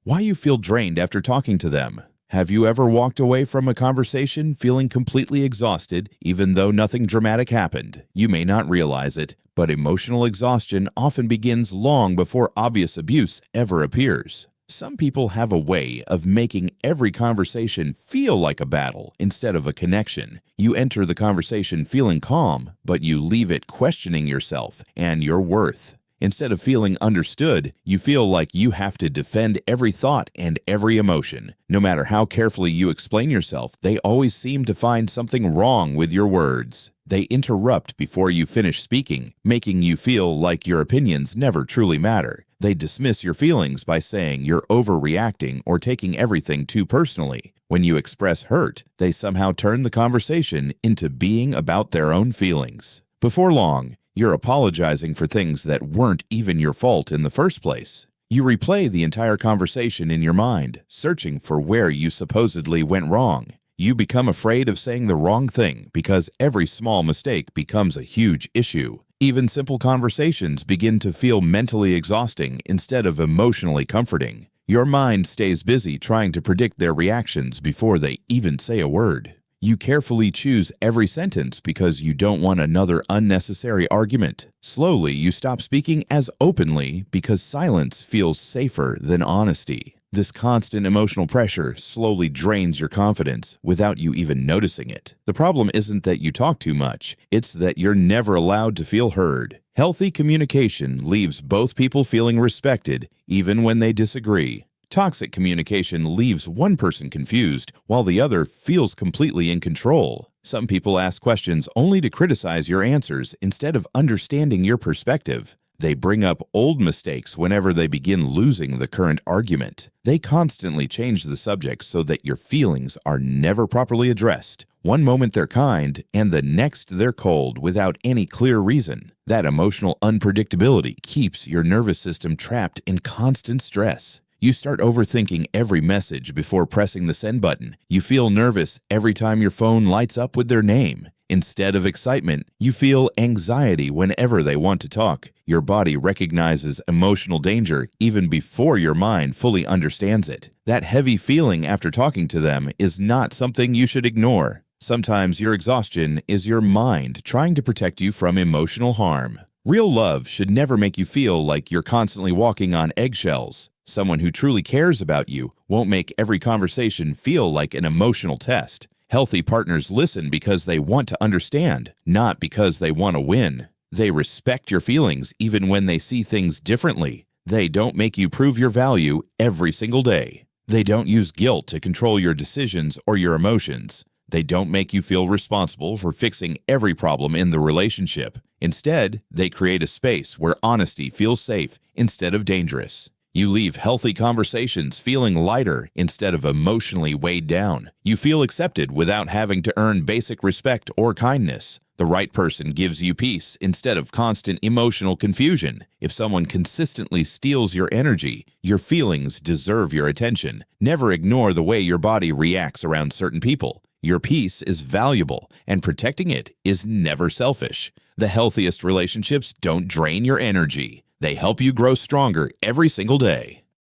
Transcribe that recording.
Why you feel drained after talking to them. Have you ever walked away from a conversation feeling completely exhausted, even though nothing dramatic happened? You may not realize it, but emotional exhaustion often begins long before obvious abuse ever appears. Some people have a way of making every conversation feel like a battle instead of a connection. You enter the conversation feeling calm, but you leave it questioning yourself and your worth. Instead of feeling understood, you feel like you have to defend every thought and every emotion. No matter how carefully you explain yourself, they always seem to find something wrong with your words. They interrupt before you finish speaking, making you feel like your opinions never truly matter. They dismiss your feelings by saying you're overreacting or taking everything too personally. When you express hurt, they somehow turn the conversation into being about their own feelings. Before long, you're apologizing for things that weren't even your fault in the first place. You replay the entire conversation in your mind, searching for where you supposedly went wrong. You become afraid of saying the wrong thing because every small mistake becomes a huge issue. Even simple conversations begin to feel mentally exhausting instead of emotionally comforting. Your mind stays busy trying to predict their reactions before they even say a word. You carefully choose every sentence because you don't want another unnecessary argument. Slowly, you stop speaking as openly because silence feels safer than honesty. This constant emotional pressure slowly drains your confidence without you even noticing it. The problem isn't that you talk too much, it's that you're never allowed to feel heard. Healthy communication leaves both people feeling respected, even when they disagree. Toxic communication leaves one person confused while the other feels completely in control. Some people ask questions only to criticize your answers instead of understanding your perspective. They bring up old mistakes whenever they begin losing the current argument. They constantly change the subject so that your feelings are never properly addressed. One moment they're kind, and the next they're cold without any clear reason. That emotional unpredictability keeps your nervous system trapped in constant stress. You start overthinking every message before pressing the send button. You feel nervous every time your phone lights up with their name. Instead of excitement, you feel anxiety whenever they want to talk. Your body recognizes emotional danger even before your mind fully understands it. That heavy feeling after talking to them is not something you should ignore. Sometimes your exhaustion is your mind trying to protect you from emotional harm. Real love should never make you feel like you're constantly walking on eggshells. Someone who truly cares about you won't make every conversation feel like an emotional test. Healthy partners listen because they want to understand, not because they want to win. They respect your feelings even when they see things differently. They don't make you prove your value every single day. They don't use guilt to control your decisions or your emotions. They don't make you feel responsible for fixing every problem in the relationship. Instead, they create a space where honesty feels safe instead of dangerous. You leave healthy conversations feeling lighter instead of emotionally weighed down. You feel accepted without having to earn basic respect or kindness. The right person gives you peace instead of constant emotional confusion. If someone consistently steals your energy, your feelings deserve your attention. Never ignore the way your body reacts around certain people. Your peace is valuable, and protecting it is never selfish. The healthiest relationships don't drain your energy. They help you grow stronger every single day.